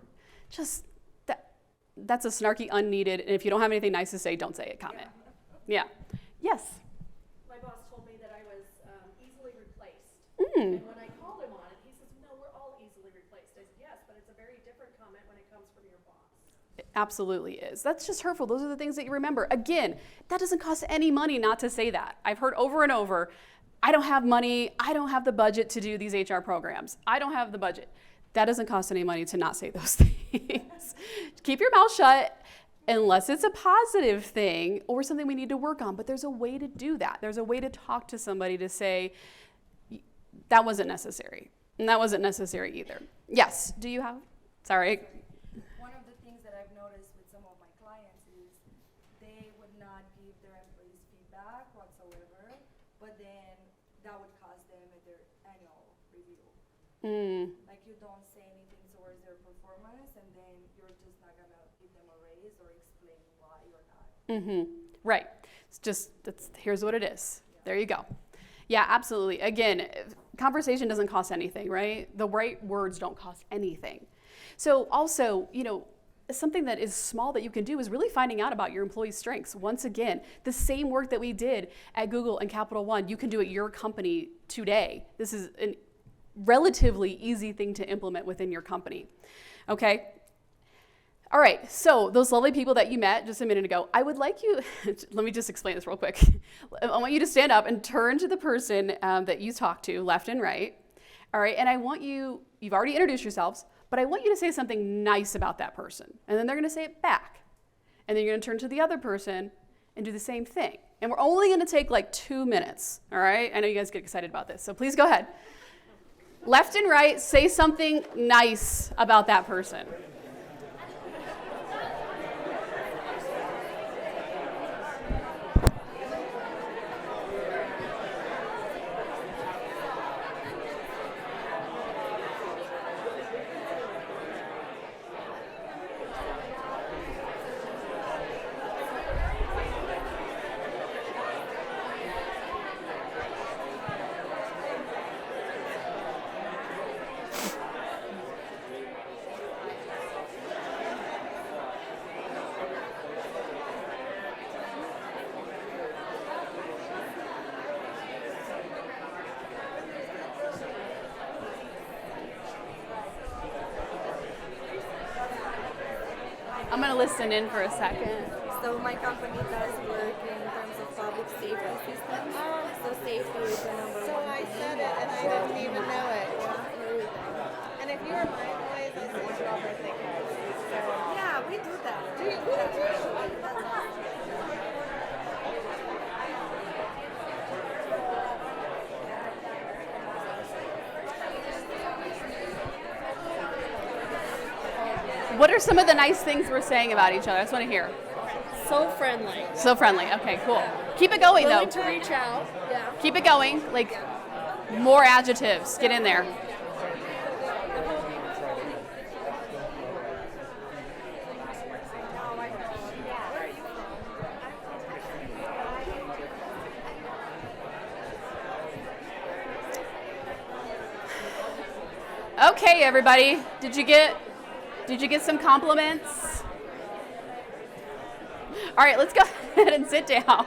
just that. That's a snarky, unneeded, and if you don't have anything nice to say, don't say it comment. Yeah. Yes. My boss told me that I was easily replaced. And when I called him on it, he says, "No, we're all easily replaced." I said, "Yes, but it's a very different comment when it comes from your boss." It absolutely is. That's just hurtful. Those are the things that you remember. Again, that doesn't cost any money not to say that. I've heard over and over, I don't have money, I don't have the budget to do these HR programs. I don't have the budget. That doesn't cost any money to not say those things. Keep your mouth shut unless it's a positive thing or something we need to work on. But there's a way to do that. There's a way to talk to somebody to say, that wasn't necessary. And that wasn't necessary either. Yes, do you have? Sorry. One of the things that I've noticed with some of my clients is they would not give their employees feedback whatsoever, but then that would cost them at their annual review. Like you don't say anything towards their performance, and then you're just not gonna give them a raise or explain why you're not. Right. It's just, here's what it is. There you go. Yeah, absolutely. Again, conversation doesn't cost anything, right? The right words don't cost anything. So also, something that is small that you can do is really finding out about your employees' strengths. Once again, the same work that we did at Google and Capital One, you can do at your company today. This is a relatively easy thing to implement within your company. Okay? All right, so those lovely people that you met just a minute ago, I would like you, let me just explain this real quick. I want you to stand up and turn to the person that you talked to, left and right. All right, and I want you've already introduced yourselves, but I want you to say something nice about that person. And then they're gonna say it back. And then you're gonna turn to the other person and do the same thing. And we're only gonna take like 2 minutes, all right? I know you guys get excited about this, so please go ahead. Left and right, say something nice about that person. I'm gonna listen in for a second. So my company does work in terms of public safety systems. So safety is the number So one I thing. said it and I didn't even know it. And if you were my employees, I'd send you all birthday cards. So Yeah, we do that. do you? What are some of the nice things we're saying about each other? I just want to hear. So friendly. So friendly. Okay, cool. Keep it going though. Willing to reach out. Yeah. Keep it going. Like more adjectives. Get in there. okay, everybody? Did you get some compliments? All right, let's go ahead and sit down.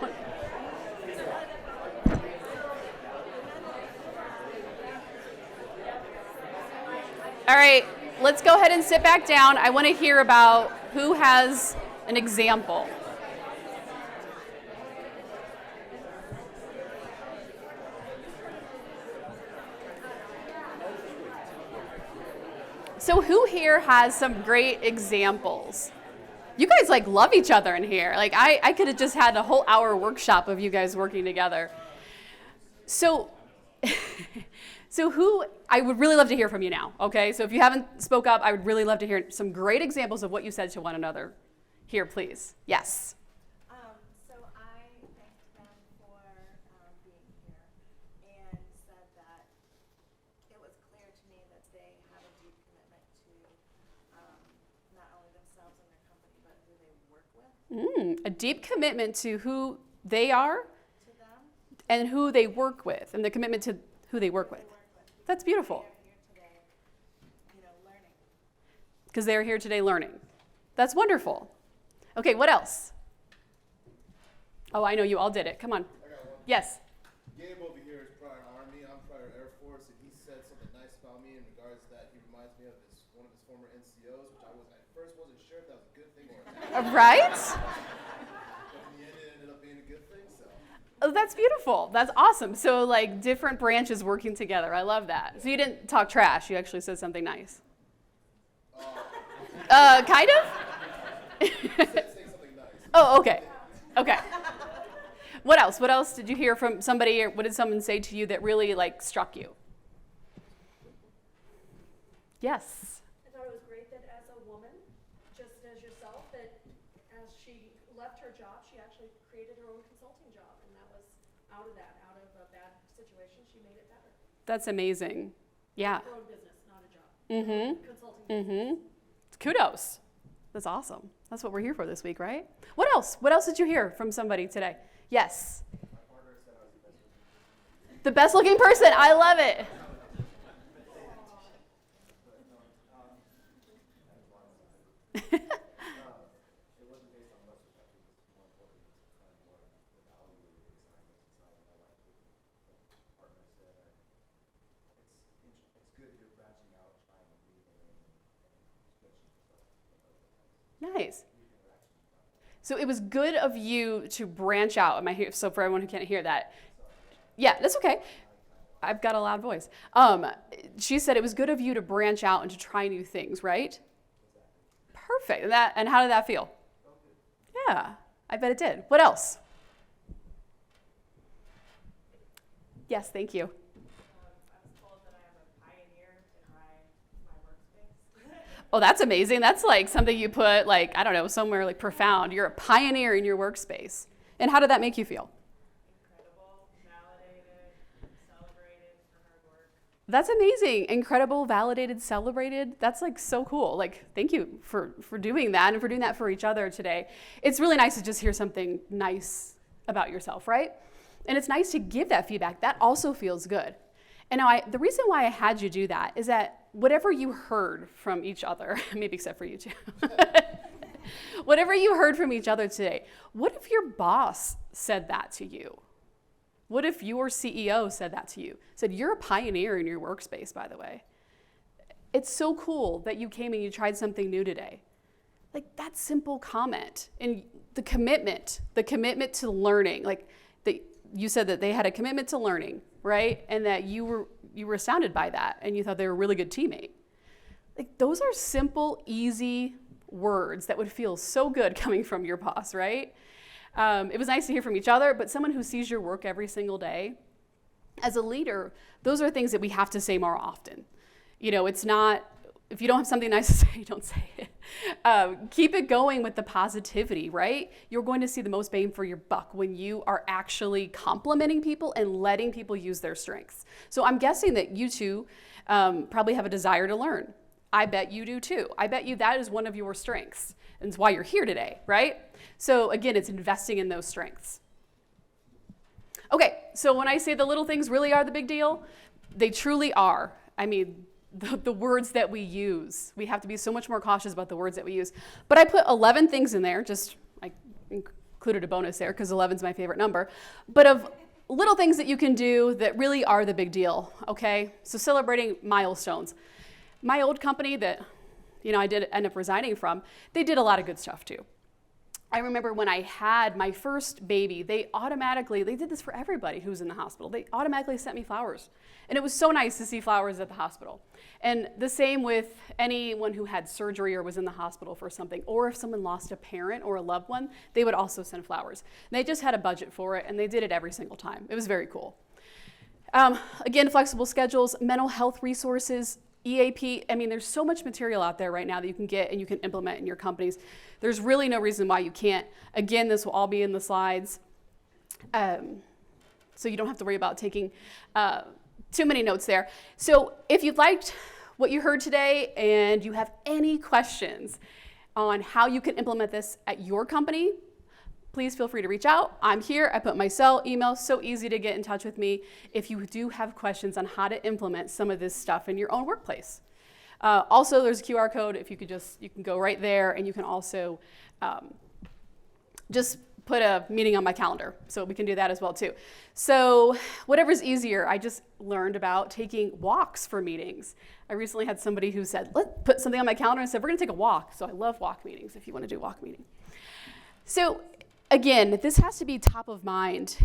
All right, let's go ahead and sit back down. I want to hear about who has an example. So who here has some great examples? You guys like love each other in here. Like I could have just had a whole hour workshop of you guys working together. So who, I would really love to hear from you now, okay? So if you haven't spoke up, I would really love to hear some great examples of what you said to one another. Here, please. Yes. So I thanked them for being here and said that it was clear to me that they had a deep commitment to not only themselves and their company, but who they work with. A deep commitment to who they are To them. and who they work with, and the commitment to who they work with. That's beautiful. They're here today, learning. Because they're here today learning. That's wonderful. Okay, what else? Oh, I know you all did it. Come on. I got one. Yes. Gabe over here is prior Army. I'm prior Air Force, and he said something nice about me in regards that he reminds me of one of his former NCOs, which I at first wasn't sure if that was a good thing or a bad thing. Right? But in the end, it ended up being a good thing. So. Oh, that's beautiful. That's awesome. So like different branches working together. I love that. So you didn't talk trash. You actually said something nice. Kind of? Say something nice. Oh, okay. Okay. What else? What else did you hear from somebody, or what did someone say to you that really like struck you? Yes. I thought it was great that as a woman, just as yourself, that as she left her job, she actually created her own consulting job, and that was out of a bad situation, she made it better. That's amazing. Yeah. Her own business, not a job. Mm-hmm. Consulting Mm-hmm. business. Kudos. That's awesome. That's what we're here for this week, right? What else? What else did you hear from somebody today? Yes. The best looking person. I love it. Nice. So it was good of you to branch out. Am I here? So for everyone who can't hear that, yeah, that's okay. I've got a loud voice. She said it was good of you to branch out and to try new things, right? Perfect. And how did that feel? Yeah, I bet it did. What else? Yes, thank you. I was told that I am a pioneer in my workspace. Oh, that's amazing. That's like something you put like, I don't know, somewhere like profound. You're a pioneer in your workspace. And how did that make you feel? Incredible, validated, celebrated for hard work. That's amazing. Incredible, validated, celebrated. That's like so cool. Like, thank you for doing that and for doing that for each other today. It's really nice to just hear something nice about yourself, right? And it's nice to give that feedback. That also feels good. And now the reason why I had you do that is that whatever you heard from each other, maybe except for you two, whatever you heard from each other today, what if your boss said that to you? What if your CEO said that to you? Said, you're a pioneer in your workspace, by the way. It's so cool that you came and you tried something new today. Like that simple comment and the commitment to learning, like you said that they had a commitment to learning, right? And that you were astounded by that and you thought they were a really good teammate. Like those are simple, easy words that would feel so good coming from your boss, right? It was nice to hear from each other, but someone who sees your work every single day, as a leader, those are things that we have to say more often. You know, it's not, if you don't have something nice to say, don't say it. Keep it going with the positivity, right? You're going to see the most bang for your buck when you are actually complimenting people and letting people use their strengths. So I'm guessing that you two probably have a desire to learn. I bet you do too. I bet you that is one of your strengths. And it's why you're here today, right? So again, it's investing in those strengths. Okay, so when I say the little things really are the big deal, they truly are. I mean, the words that we use. We have to be so much more cautious about the words that we use. But I put 11 things in there, I included a bonus there because 11 is my favorite number, but of little things that you can do that really are the big deal, okay? So celebrating milestones. My old company that, I did end up resigning from, they did a lot of good stuff too. I remember when I had my first baby, they did this for everybody who was in the hospital. They automatically sent me flowers. And it was so nice to see flowers at the hospital. And the same with anyone who had surgery or was in the hospital for something, or if someone lost a parent or a loved one, they would also send flowers. And they just had a budget for it, and they did it every single time. It was very cool. Again, flexible schedules, mental health resources, EAP, there's so much material out there right now that you can get and you can implement in your companies. There's really no reason why you can't. Again, this will all be in the slides. So you don't have to worry about taking too many notes there. So if you liked what you heard today and you have any questions on how you can implement this at your company, please feel free to reach out. I'm here. I put my cell, email, so easy to get in touch with me if you do have questions on how to implement some of this stuff in your own workplace. Also, there's a QR code. If you can go right there, and you can also just put a meeting on my calendar. So we can do that as well too. So whatever's easier. I just learned about taking walks for meetings. I recently had somebody who said, let's put something on my calendar and said, we're gonna take a walk. So I love walk meetings if you wanna do walk meeting. So again, this has to be top of mind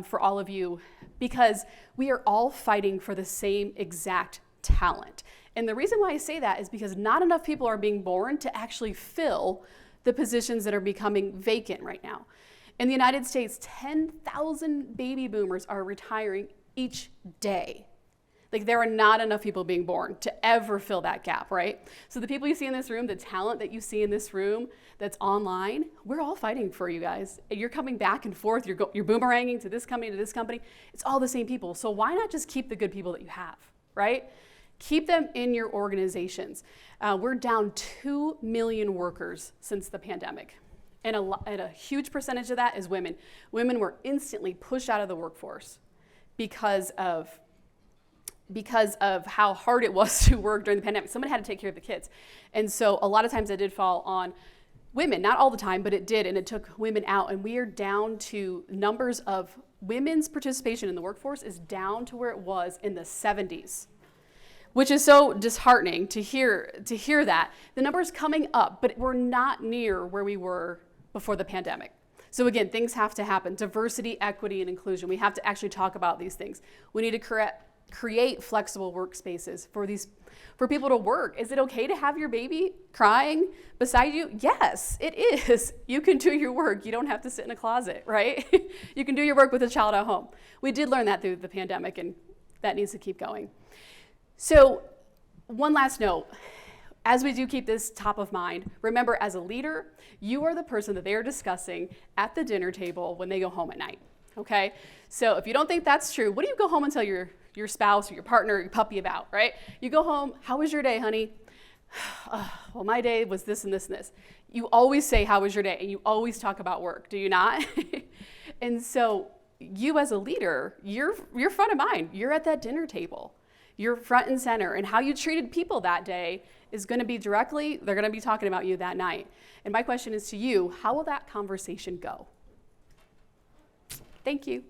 for all of you because we are all fighting for the same exact talent. And the reason why I say that is because not enough people are being born to actually fill the positions that are becoming vacant right now. In the United States, 10,000 baby boomers are retiring each day. Like, there are not enough people being born to ever fill that gap, right? So the people you see in this room, the talent that you see in this room that's online, we're all fighting for you guys. You're coming back and forth, you're boomeranging to this company, to this company. It's all the same people. So why not just keep the good people that you have, right? Keep them in your organizations. We're down 2 million workers since the pandemic. And a huge percentage of that is women. Women were instantly pushed out of the workforce because of how hard it was to work during the pandemic. Someone had to take care of the kids. And so a lot of times it did fall on women, not all the time, but it did, and it took women out. And we are down to numbers of women's participation in the workforce is down to where it was in the 70s. Which is so disheartening to hear that. The number's coming up, but we're not near where we were before the pandemic. So again, things have to happen. Diversity, equity, and inclusion. We have to actually talk about these things. We need to create flexible workspaces for people to work. Is it okay to have your baby crying beside you? Yes, it is. You can do your work. You don't have to sit in a closet, right? You can do your work with a child at home. We did learn that through the pandemic, and that needs to keep going. So one last note, as we do keep this top of mind, remember as a leader, you are the person that they are discussing at the dinner table when they go home at night, okay? So if you don't think that's true, what do you go home and tell your spouse or your partner or your puppy about, right? You go home, how was your day, honey? Well, my day was this and this and this. You always say, how was your day? And you always talk about work, do you not? And so you as a leader, you're front of mind. You're at that dinner table. You're front and center, and how you treated people that day is going to be they're going to be talking about you that night. And my question is to you, how will that conversation go? Thank you.